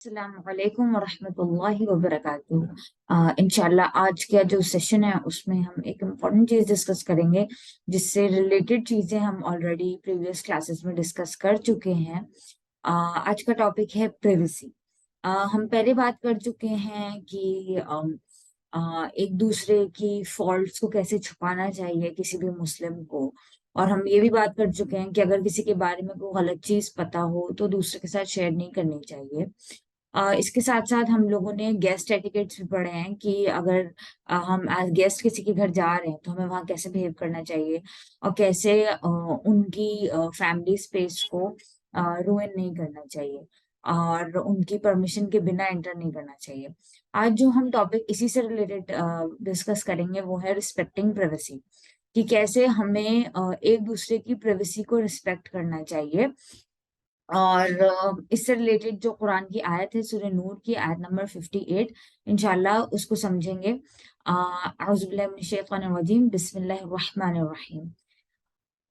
अस्सलामुअलैकुम वरहमतुल्लाहि वबरकातुहू। इंशाल्लाह आज का जो सेशन है उसमें हम एक इम्पॉर्टेंट चीज़ डिस्कस करेंगे जिससे रिलेटेड चीज़ें हम ऑलरेडी प्रीवियस क्लासेस में डिस्कस कर चुके हैं। आज का टॉपिक है प्राइवेसी। हम पहले बात कर चुके हैं कि एक दूसरे की फॉल्ट्स को कैसे छुपाना चाहिए किसी भी मुस्लिम को। और हम ये भी बात कर चुके हैं कि अगर किसी के बारे में कोई गलत चीज पता हो तो दूसरे के साथ शेयर नहीं करनी चाहिए। इसके साथ साथ हम लोगों ने गेस्ट एटिकेट्स भी पढ़े हैं कि अगर हम एज गेस्ट किसी के घर जा रहे हैं तो हमें वहाँ कैसे बिहेव करना चाहिए और कैसे उनकी फैमिली स्पेस को रुइन नहीं करना चाहिए और उनकी परमिशन के बिना एंटर नहीं करना चाहिए। आज जो हम टॉपिक इसी से रिलेटेड डिस्कस करेंगे वो है रिस्पेक्टिंग प्राइवेसी, कि कैसे हमें एक दूसरे की प्राइवेसी को रिस्पेक्ट करना चाहिए। और इससे रिलेटेड जो कुरान की आयत है सूरह नूर की आयत नंबर 58, इंशाल्लाह उसको समझेंगे। औज़ु बिल्लाहि मिनश शैतानिर रजीम, बिस्मिल्लाहिर रहमानिर रहीम।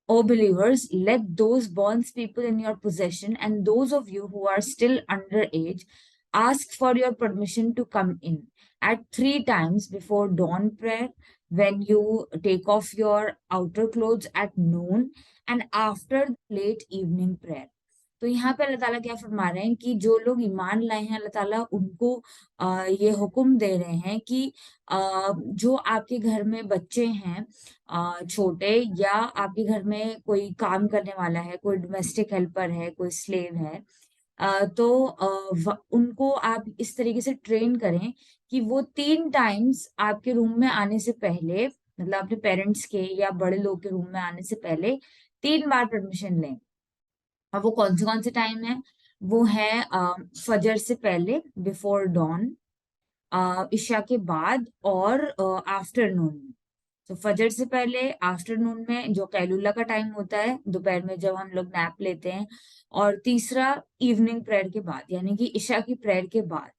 O believers, let those born people in your possession and those of you who are still underage ask for your permission to come in at three times before dawn prayer, when you take off your outer clothes at noon, and after the late evening prayer. तो यहाँ पे अल्लाह ताला क्या फरमा रहे हैं कि जो लोग ईमान लाए हैं अल्लाह ताला उनको ये हुक्म दे रहे हैं कि जो आपके घर में बच्चे हैं छोटे, या आपके घर में कोई काम करने वाला है, कोई डोमेस्टिक हेल्पर है, कोई स्लेव है, तो उनको आप इस तरीके से ट्रेन करें कि वो 3 टाइम्स आपके रूम में आने से पहले, मतलब अपने पेरेंट्स के या बड़े लोग के रूम में आने से पहले 3 बार परमिशन लें। और वो कौन से टाइम है? वो है फजर से पहले, बिफोर डॉन, इशा के बाद, और आफ्टरनून में। तो फजर से पहले, आफ्टरनून में जो कैलुला का टाइम होता है, दोपहर में जब हम लोग नैप लेते हैं, और तीसरा इवनिंग प्रेयर के बाद, यानी कि इशा की प्रेयर के बाद।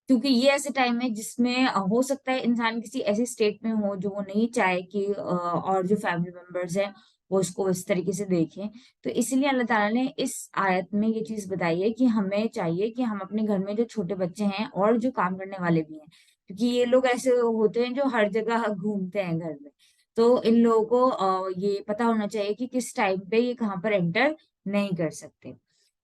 क्योंकि ये ऐसे टाइम है जिसमें हो सकता है इंसान किसी ऐसी स्टेट में हो जो वो नहीं चाहे कि और जो फैमिली मेंबर्स हैं वो उसको इस तरीके से देखें। तो इसीलिए अल्लाह ताला ने इस आयत में ये चीज बताई है कि हमें चाहिए कि हम अपने घर में जो छोटे बच्चे हैं और जो काम करने वाले भी हैं, क्योंकि ये लोग ऐसे होते हैं जो हर जगह घूमते हैं घर में, तो इन लोगों को ये पता होना चाहिए कि किस टाइम पे ये कहाँ पर एंटर नहीं कर सकते।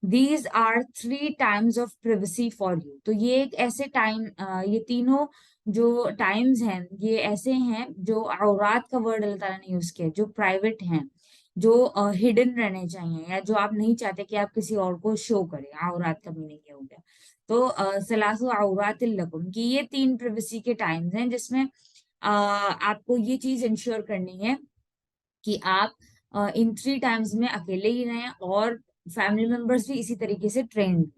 These are 3 times of privacy for you। तो ये एक ऐसे टाइम, ये तीनों जो टाइम्स हैं ये ऐसे हैं जो औरात का वर्ड अल्लाह ताला ने यूज किया है, जो प्राइवेट हैं, जो हिडन रहने चाहिए, या जो आप नहीं चाहते कि आप किसी और को शो करें। औरात का मीनिंग ये हो गया। तो सलासु औरात लकुम, कि ये 3 प्राइवेसी के टाइम्स हैं जिसमें आपको ये चीज इंश्योर करनी है कि आप इन 3 टाइम्स में अकेले ही रहें और फैमिली मेंबर्स भी इसी तरीके से train.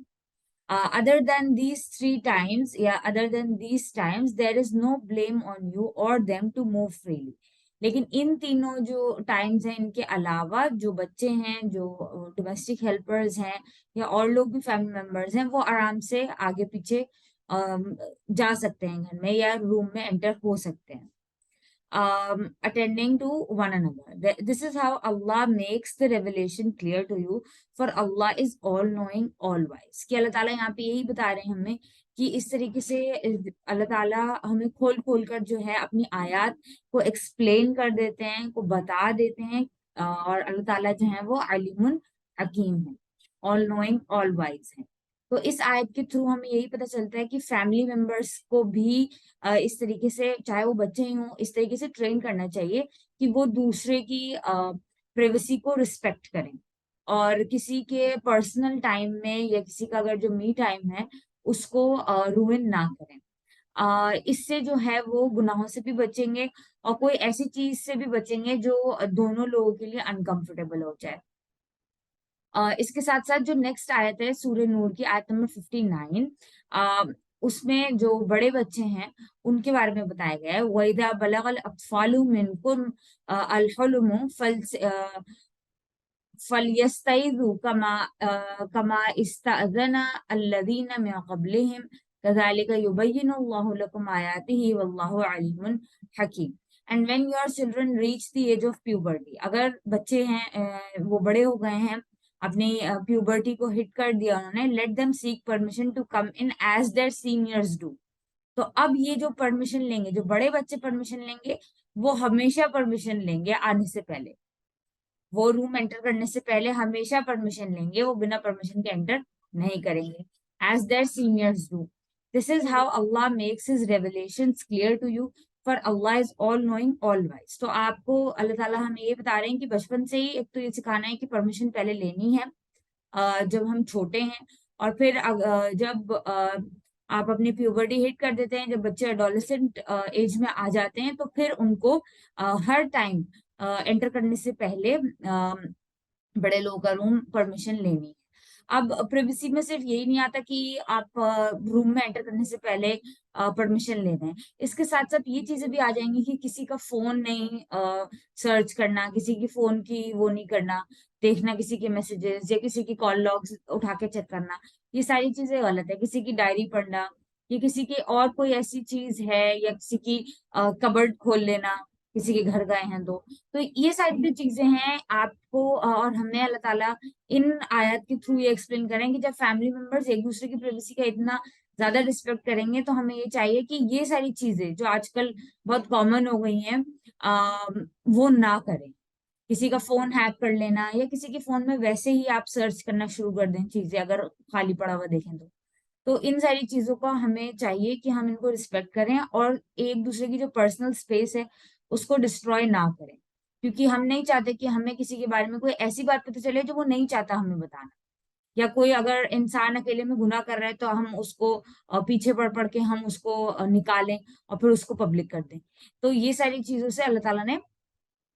other than these 3 times, yeah, other than these times, there is no blame on you or them to move freely। लेकिन इन तीनों जो टाइम्स हैं इनके अलावा जो बच्चे हैं, जो डोमेस्टिक हेल्पर्स हैं, या और लोग भी फैमिली मेंबर्स हैं, वो आराम से आगे पीछे जा सकते हैं घर में, या रूम में एंटर हो सकते हैं। Attending to one another. This is how Allah makes the revelation clear to you, for Allah is all knowing, all wise। कि अल्लाह ताला यहाँ पे यही बता रहे हैं हमें कि इस तरीके से अल्लाह ताला हमें खोल खोल कर जो है अपनी आयत को एक्सप्लेन कर देते हैं, को बता देते हैं। और अल्लाह ताला जो है वो अलीमुन हकीम है, ऑल नोइंग, ऑल वाइज है। तो इस आयत के थ्रू हमें यही पता चलता है कि फैमिली मेंबर्स को भी इस तरीके से, चाहे वो बच्चे ही हों, इस तरीके से ट्रेन करना चाहिए कि वो दूसरे की प्राइवेसी को रिस्पेक्ट करें, और किसी के पर्सनल टाइम में या किसी का अगर जो मी टाइम है उसको रुइन ना करें। इससे जो है वो गुनाहों से भी बचेंगे और कोई ऐसी चीज से भी बचेंगे जो दोनों लोगों के लिए अनकंफर्टेबल हो जाए। इसके साथ साथ जो नेक्स्ट आयत है सूरह नूर की आयत नंबर 59, उसमें जो बड़े बच्चे हैं उनके बारे में बताया गया है। वइदा बलगल अत्फालु मिनकुम अल हुलुम फलयस्तइज़ु कमा इस्तअज़ना अल्लज़ीना मिन क़ब्लिहिम कज़ालिका युबय्यिनुल्लाहु लकुम आयातिही वल्लाहु अलीमुन हकीम। And when your children reach the age of puberty, अगर बच्चे हैं वो बड़े हो गए हैं अपनी प्यूबर्टी को हिट कर दिया उन्होंने, let them seek permission to come in as their seniors do. तो अब ये जो परमिशन लेंगे, जो बड़े बच्चे परमिशन लेंगे, वो हमेशा परमिशन लेंगे आने से पहले, वो रूम एंटर करने से पहले हमेशा परमिशन लेंगे, वो बिना परमिशन के एंटर नहीं करेंगे, as their seniors do. This is how Allah makes his revelations clear to you, for Allah is all knowing all wise. तो आपको अल्लाह ताला हमें ये बता रहे हैं कि बचपन से ही एक तो ये सिखाना है कि परमिशन पहले लेनी है जब हम छोटे हैं, और फिर जब आप अपनी प्यूबर्टी हिट कर देते हैं, जब बच्चे एडोलेसेंट एज में आ जाते हैं, तो फिर उनको हर टाइम एंटर करने से पहले बड़े लोगों का रूम परमिशन लेनी है। अब प्रिवेसी में सिर्फ यही नहीं आता कि आप रूम में एंटर करने से पहले परमिशन लेना है, इसके साथ साथ ये चीजें भी आ जाएंगी कि किसी का फोन नहीं सर्च करना, किसी की फोन की वो नहीं करना, देखना किसी के मैसेजेस या किसी की कॉल लॉग्स उठा के चेक करना, ये सारी चीजें गलत है। किसी की डायरी पढ़ना, ये किसी की और कोई ऐसी चीज है, या किसी की कबर्ड खोल लेना, किसी के घर गए हैं तो ये सारी जो चीजें हैं आपको और हमें अल्लाह ताला इन आयत के थ्रू ये एक्सप्लेन करें कि जब फैमिली मेंबर्स एक दूसरे की प्राइवेसी का इतना ज्यादा रिस्पेक्ट करेंगे, तो हमें ये चाहिए कि ये सारी चीजें जो आजकल बहुत कॉमन हो गई हैं वो ना करें। किसी का फोन हैक कर लेना, या किसी के फोन में वैसे ही आप सर्च करना शुरू कर दें चीजें, अगर खाली पड़ा हुआ देखें तो इन सारी चीजों का हमें चाहिए कि हम इनको रिस्पेक्ट करें, और एक दूसरे की जो पर्सनल स्पेस है उसको डिस्ट्रॉय ना करें, क्योंकि हम नहीं चाहते कि हमें किसी के बारे में कोई ऐसी बात पता चले जो वो नहीं चाहता हमें बताना, या कोई अगर इंसान अकेले में गुनाह कर रहा है तो हम उसको पीछे पड़ पड़ के हम उसको निकालें और फिर उसको पब्लिक कर दें। तो ये सारी चीजों से अल्लाह ताला ने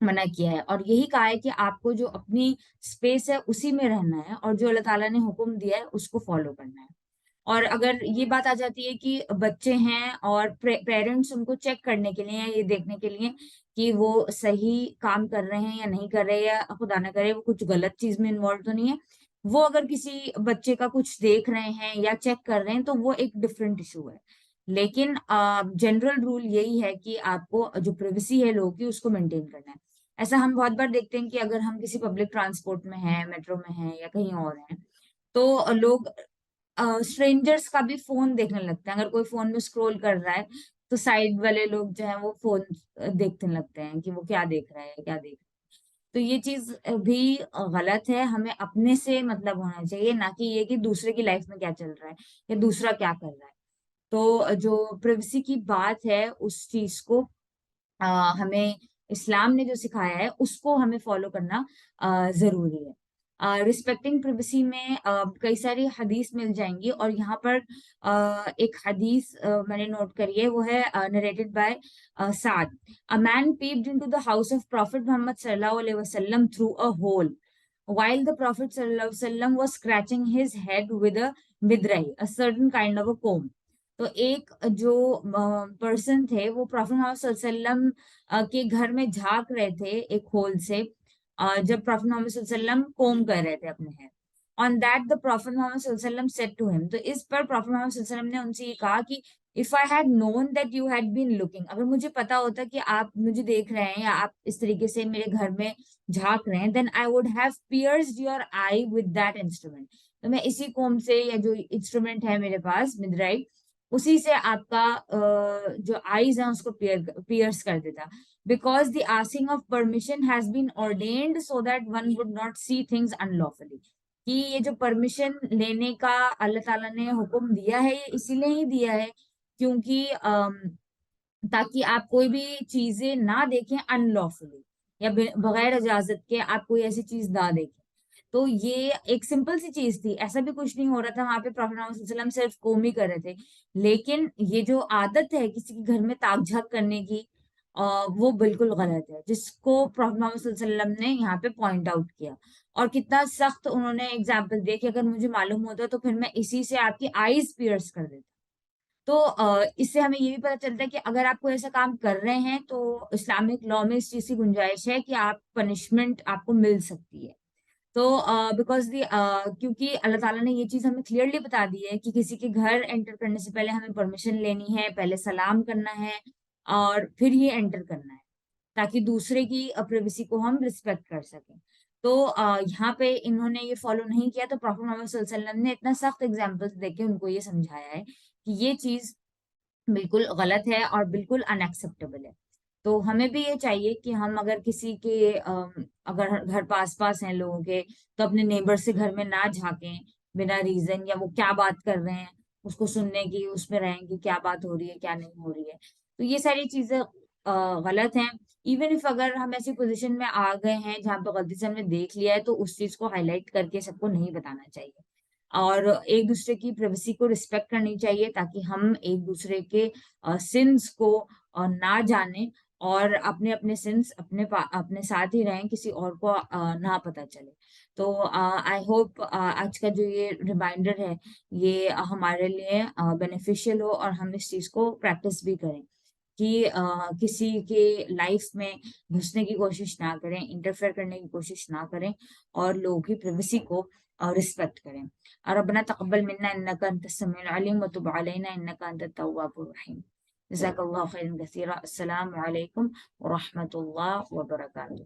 मना किया है, और यही कहा है कि आपको जो अपनी स्पेस है उसी में रहना है, और जो अल्लाह ताला ने हुक्म दिया है उसको फॉलो करना है। और अगर ये बात आ जाती है कि बच्चे हैं और पेरेंट्स उनको चेक करने के लिए, ये देखने के लिए कि वो सही काम कर रहे हैं या नहीं कर रहे, या खुदा ना करे वो कुछ गलत चीज में इन्वॉल्व तो नहीं है, वो अगर किसी बच्चे का कुछ देख रहे हैं या चेक कर रहे हैं तो वो एक डिफरेंट इशू है। लेकिन जनरल रूल यही है कि आपको जो प्राइवेसी है लोगों की उसको मेंटेन करना है। ऐसा हम बहुत बार देखते हैं कि अगर हम किसी पब्लिक ट्रांसपोर्ट में हैं, मेट्रो में हैं या कहीं और हैं, तो लोग स्ट्रेंजर्स का भी फोन देखने लगते हैं। अगर कोई फोन में स्क्रॉल कर रहा है तो साइड वाले लोग जो है वो फोन देखने लगते हैं कि वो क्या देख रहा है, क्या देख रहा है। तो ये चीज भी गलत है। हमें अपने से मतलब होना चाहिए, ना कि ये कि दूसरे की लाइफ में क्या चल रहा है या दूसरा क्या कर रहा है। तो जो प्राइवेसी की बात है उस चीज को हमें इस्लाम ने जो सिखाया है उसको हमें फॉलो करना जरूरी है। रिस्पेक्टिंग प्रिवेसी में कई सारी हदीस मिल जाएंगी, और यहाँ पर एक हदीस मैंने नोट करी है, वो है narrated by Saad. A man peeped into the house of prophet Muhammad सल्लल्लाहु अलैहि वसल्लम through a hole while the prophet sallallahu alaihi wasallam was scratching his head with a midrai, a certain kind of a comb। तो एक जो person थे वो profit Muhammad सल्लल्लाहु अलैहि वसल्लम के घर में झांक रहे थे एक होल से, जब प्रॉफिट मोहम्मद सल्लल्लाहु अलैहि वसल्लम कोम कर रहे थे अपने hair. On that the prophet Muhammad सल्लल्लाहु अलैहि वसल्लम सेड टू हिम, तो इस पर प्रॉफिट मोहम्मद सल्लल्लाहु अलैहि वसल्लम ने उनसे ये कहा कि if I had known that you had been looking, अगर मुझे पता होता कि आप मुझे देख रहे हैं या आप इस तरीके से मेरे घर में झांक रहे हैं, then I would have pierced your eye with that instrument, तो मैं इसी कोम से या जो इंस्ट्रूमेंट है मेरे पास मिडराइट, उसी से आपका जो आईज है उसको पियर्स कर देता। Because the asking of permission has been ordained so that one would not see things unlawfully, कि ये जो परमिशन लेने का अल्लाह ताला ने हुक्म दिया है ये इसीलिए ही दिया है क्योंकि ताकि आप कोई भी चीजें ना देखें अनलॉफुली, या बगैर इजाजत के आप कोई ऐसी चीज ना देखें। तो ये एक सिंपल सी चीज थी, ऐसा भी कुछ नहीं हो रहा था वहां पे, प्रॉफेट मोहम्मद सल्लल्लाहु अलैहि वसल्लम सिर्फ कोम ही कर रहे थे। लेकिन ये जो आदत है किसी के घर में ताक झाक करने की, वो बिल्कुल गलत है, जिसको प्रॉफेट मोहम्मद सल्लल्लाहु अलैहि वसल्लम ने यहाँ पे पॉइंट आउट किया। और कितना सख्त उन्होंने एग्जाम्पल दिया कि अगर मुझे मालूम होता तो फिर मैं इसी से आपकी आईज पियर्स कर देता। तो इससे हमें ये भी पता चलता है कि अगर आप कोई ऐसा काम कर रहे हैं तो इस्लामिक लॉ में इस चीज की गुंजाइश है कि आप पनिशमेंट आपको मिल सकती है। तो बिकॉज दी क्योंकि अल्लाह ताला ने ये चीज हमें क्लियरली बता दी है कि किसी के घर एंटर करने से पहले हमें परमिशन लेनी है, पहले सलाम करना है और फिर ये एंटर करना है, ताकि दूसरे की प्राइवेसी को हम रिस्पेक्ट कर सकें। तो यहाँ पे इन्होंने ये फॉलो नहीं किया, तो प्रॉफेट मोहम्मद सल्लल्लाहु अलैहि वसल्लम ने इतना सख्त एग्जाम्पल्स देके उनको ये समझाया है कि ये चीज बिल्कुल गलत है और बिल्कुल अनएक्सेप्टेबल है। तो हमें भी ये चाहिए कि हम अगर किसी के अगर घर पास पास हैं लोगों के, तो अपने नेबर से घर में ना झांकें बिना रीजन, या वो क्या बात कर रहे हैं उसको सुनने की उसमें रहें कि क्या बात हो रही है क्या नहीं हो रही है। तो ये सारी चीजें गलत हैं। इवन इफ अगर हम ऐसी पोजीशन में आ गए हैं जहाँ पे गलती से हमने देख लिया है, तो उस चीज को हाईलाइट करके सबको नहीं बताना चाहिए, और एक दूसरे की प्राइवेसी को रिस्पेक्ट करनी चाहिए, ताकि हम एक दूसरे के सिंस को ना जाने, और अपने अपने सिंस अपने साथ ही रहें, किसी और को ना पता चले। तो आई होप आज का जो ये रिमाइंडर है ये हमारे लिए बेनिफिशियल हो, और हम इस चीज को प्रैक्टिस भी करें कि किसी के लाइफ में घुसने की कोशिश ना करें, इंटरफेयर करने की कोशिश ना करें, और लोगों की प्राइवेसी को रिस्पेक्ट करें। रब्बना तक़ब्बल मिन्ना इन्नका अंतस समीउल अलीम व तुब अलैना इन्नका अंतत तव्वाबुर रहीम। जज़ाकल्लाहु खैरन कसीरा। अस्सलामु अलैकुम व रहमतुल्लाहि व बरकातुहू।